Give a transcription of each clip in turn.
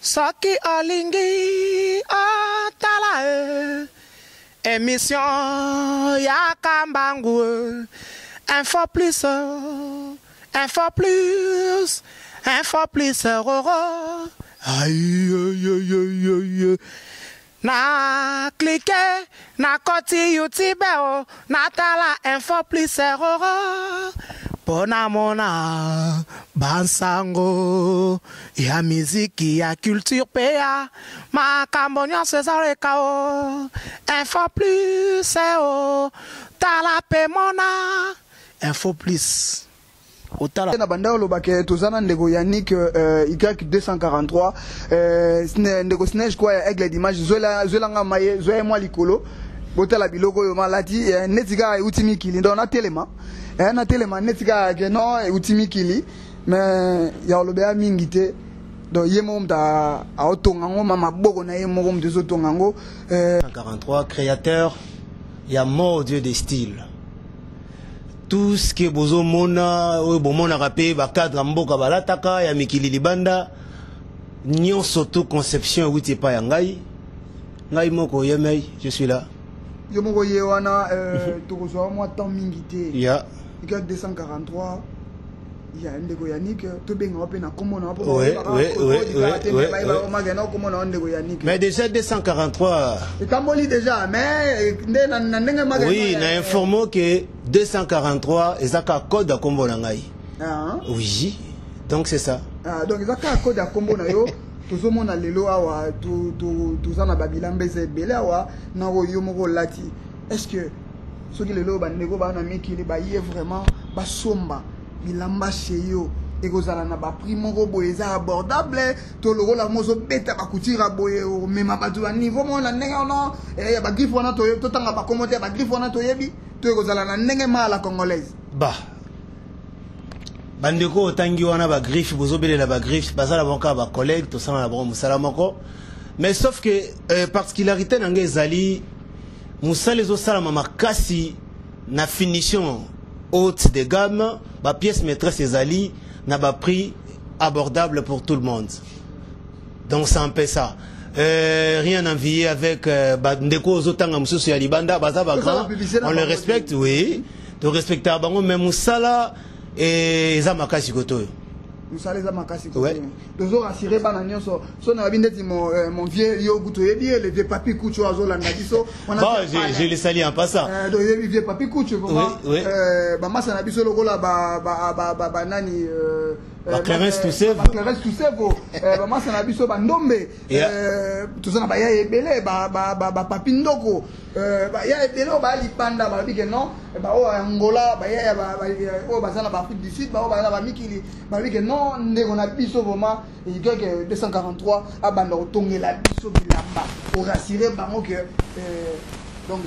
Soki olingi otala émission ya Kambangu info plus aïe aïe aïe aïe na cliquer na koti YouTube na tala info plus pona mona bansango ya miziki ya culture pea makambonya César kao info plus tala pe mona info plus na banda olobake tozana ndeko Yannick YK 243 ndeko Snage kwa ya Aigle d'image zola nga maye zoya mwa likolo botala biloko yo malati netika utimi kili ndo na telema netika ke no utimi kili mais ya olobea mingi te donc yemo mta aotonga ngo mama boko na yemo ngo mtezo tonga ngo 143 créateur ya mort Dieu des styles. Tout ce que bozo mona o bomona rapé ba cadre mboka balataka ya mikili libanda nyon surtout conception wuti pa ya ngai moko yemei je suis là yo moko yewana tokozwa moi temps mingi te ya YK 243 ya ndeko Yannick to benga wape na komona wapo mais déjà 243 etamboli déjà mais ndenge magana oui na informo que 243 ezaka code à kombo na ngai oui donc c'est ça donc ezaka code à kombo na yo tozomona lelo awa tozana babilambe zebele awa na yo moko lati est-ce que soki lelo bandeko bana mikili ba yé vraiment ba somba bilamba cheyo ekozala na ba prix moko boye za abordable to lokola mozo beta ba kutira boye o mema batu ba niveau mona ndenge ona ya ba griffe wana to tanga ba commentaire ba griffe wana to yebi to ekozala na ndenge mala congolaise bah bandeko otangi wana ba griffe bozobelela ba griffe bazala bonka ba collègue to sana na bon musala moko mais sauf que particularité na ngezali musala zo sala makasi na finition haute de gamme, ma pièce maîtresse ezali n'a pas prix abordable pour tout le monde. Donc c'est un peu ça. Rien à envier avec Ndeko Zotanga Moussou ya Libanda, Baza Bagra, on le respecte, oui. De respecter Abango, mais Moussala et Zamakasi Koto. Moussala Zamakasi Koto. Toujours assuré Banagnon, son abindeti mon vieux Yoguto Yebi, le vieux papi Koucho Azola Nabiso. Bon, je les salue en passant. Donc le vieux papi Koucho, oui. Bamasa Nabiso Logola, Banani. Clarence Toussev. Clarence Toussev, Bamasa Nabiso Bandombe. Tout ça, Baya Ebele, Papi Ndoko. Baya Ebele, Bali Panda, Babike non. Angola, Baya, Bazana, Afrique du Sud, Baya, Mikili, Babike non, on a biso vraiment. Il y a 243 à Bandotongé la biso bilamba pour rassurer Bango que donc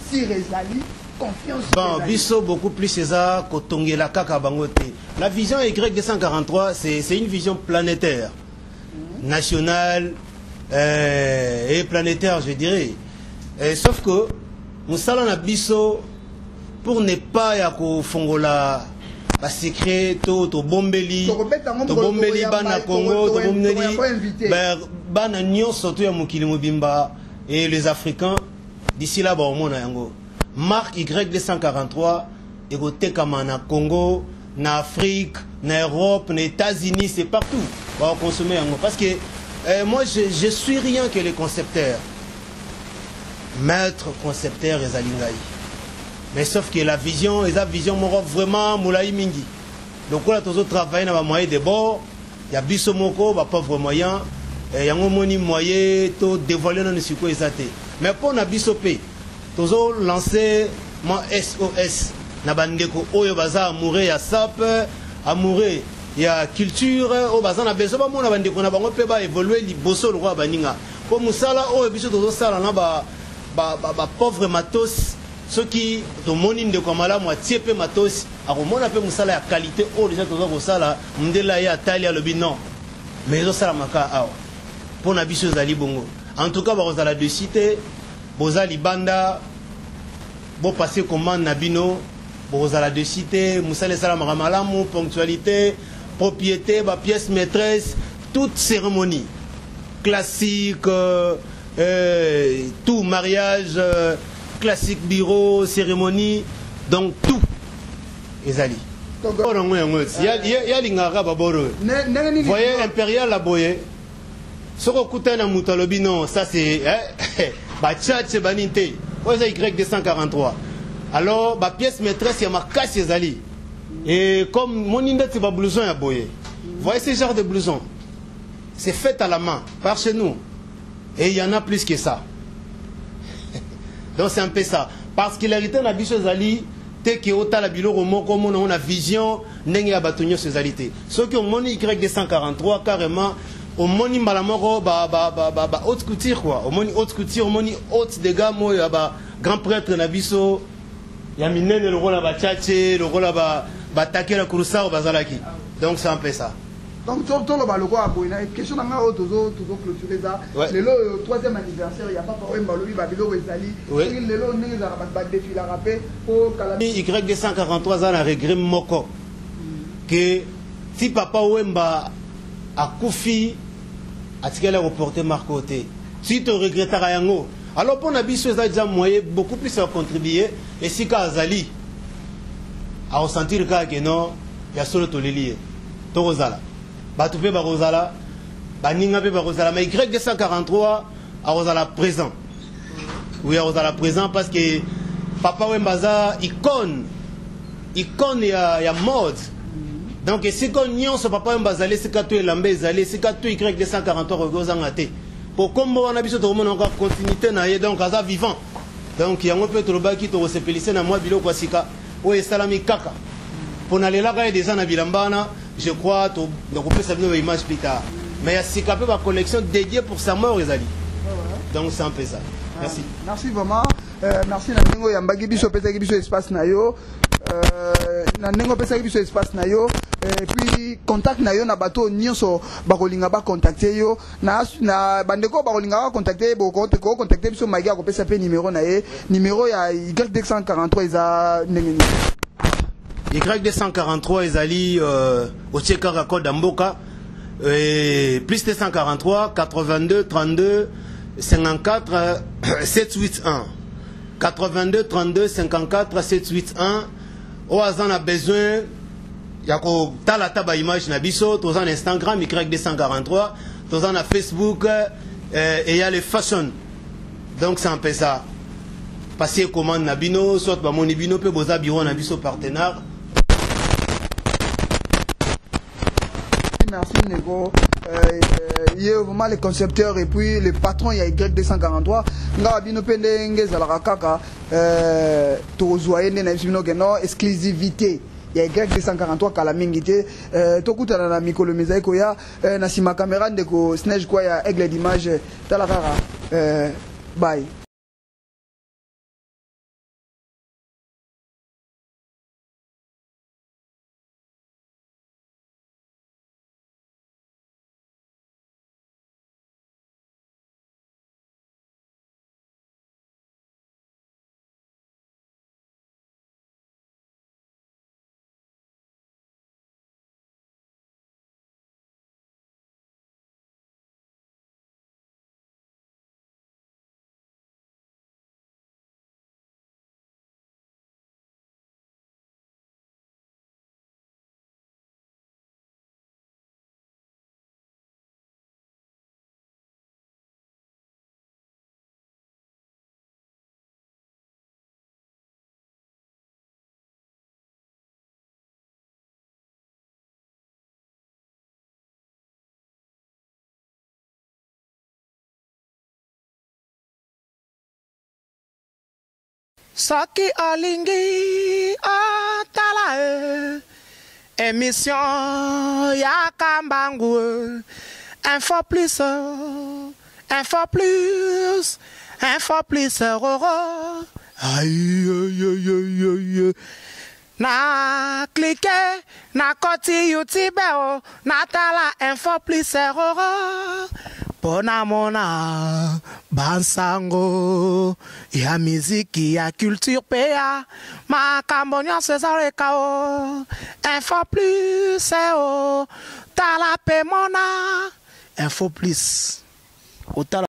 si Rezali confiance. Bon, biso beaucoup plus César Kotongé la kaka bangote. La vision Y243 c'est une vision planétaire, nationale et planétaire je dirais. Sauf que nous salons na biso pour ne pas yako fongola ba secret to bombeli bana Congo to bombeli bana nyonso to ya mokili mobimba et les Africains d'ici là ba omona yango marque Y243 ekoteka na Congo na Afrique na Europe na États-Unis c'est partout ba consommer yango parce que moi je suis rien que les concepteurs maître concepteur et zalingai. Mais sauf que la vision, vraiment moulaï mingi. Donc là, tous autres travaillent dans les moyens de bord. Il y a biso moko, pas pauvre moyen. Il y a un moyen de dévoiler dans le sucre exaté. Mais pour na biso pe, tous autres lancer mon SOS. Na bandeko oyo baza amoureux ya sap, amoureux ya culture, o baza na beso ba mona bandeko na bango pe ba évoluer liboso le roi baninga. Pour musala oyo biso tous autres sala na ba pauvre matos. Ceux qui ont moni de Kamala moitié peu matos a romona peu musala ya qualité oh déjà tozo ko sala mndela ya talia lobi non mais zo sala maka awa pour na biso zali bongo en tout cas ba kozala de cité bozali banda bo passer commande na bino bo kozala de cité musala sala malamu ponctualité propriété ba pièce maîtresse toute cérémonie classique, tout, mariage, classique, bureau, cérémonie, donc tout. Ezali. Il y a l'ingara baboro. Vous voyez, impérial la boye. Ce qu'on a moutalobi, non, ça c'est. Bachatche baninte. Vous avez Y243. Alors, ma pièce maîtresse, il y a ma casse Ezali. Et comme mon index, c'est pas blouson à boye. Vous voyez ce genre de blouson? C'est fait à la main, par chez nous. Et il y en a plus que ça. Donc c'est un peu ça. Parce qu'il a été dans la biche Ezali. Que autant la bilo comme on a vision n'engue à bâtonnier ces alités. Ceux qui ont moni Y243 carrément au moni malamoro haute couture quoi. Au moni haute couture, au moni haute dégâts moi grand prêtre nabiso yaminen le rôle à tchatché, le rôle à taquer la coursa au bazalaki. Donc c'est un peu ça. Donc, tout le monde a une question toujours clôturer ça. Le troisième anniversaire, il n'y a pas de problème. Y243 ans, a regret moko. Que si papa Wemba a koufi, a tiré reporté marcoté. Si tu regrettes Rayango, alors pour Nabi Souza déjà moyen beaucoup plus à contribuer. Et si Kazali a ressenti le cas que non, il y a solo Tolili. Torozala. Batoupe Barosala, Baningape Barosala, mais Y243 à Rosala présent. Oui, à Rosala présent parce que Papa Wembaza, icône et à mode. Donc, si on y a ce Papa Wembaza, c'est quand tu es lambé, c'est quand tu es Y243 Rogozangate. Pour comme on a vu ce monde encore continuité, donc à ça vivant. Donc, il y a un peu de roba qui te resépélissé dans moi, Bilo Kwasika, ou est salami kaka. Pour aller là, il y a des gens à Bilambana. Je crois, donc on peut savoir une image plus tard. Mais il y a Sikapé, ma collection dédiée pour sa mort, Ezali. Donc c'est un peu ça. Merci. Merci vraiment. Merci Nanengo Yambagi Biso Pesaki Biso Espace Nayo. Nanengo Pesaki Biso Espace Nayo. Et puis contact Nayo na bateau Nyonso Barolinga ba contacter yo. Na bandeko Barolinga ba contacter boko contacter Biso Magia ko pesa pe numéro nae. Numéro ya Y243 isa nengeni. Y243 Ezali au Tchekara Code Amboka plus 243 82 32 54 781 82 32 54 781 au hasard a besoin yako tala taba image na biso tous en Instagram Y243 tous en Facebook et il y a les fashion donc c'est un peu ça passer commande nabino soit ba monibino pe boza biro na biso partenaire. Merci Nego. Il y a vraiment les concepteurs et puis le patron, il y a Y243. Nga bino pendenge zalaka kaka tozoyene na bisino geno exclusivité. Il y a Y243 kala mingité tokutana na mikolo mezaiko ya na sima caméra ndeko snage kwa ya aigle d'image talakara bye. Saki Olingi Otala émission Yakambangu info plus Roro aïe aïe aïe aïe na cliquer na koti YouTube na tala info plus Roro Pona mona bansango ya miziki ya culture pea makambonya César kao info plus tala pe mona info plus otala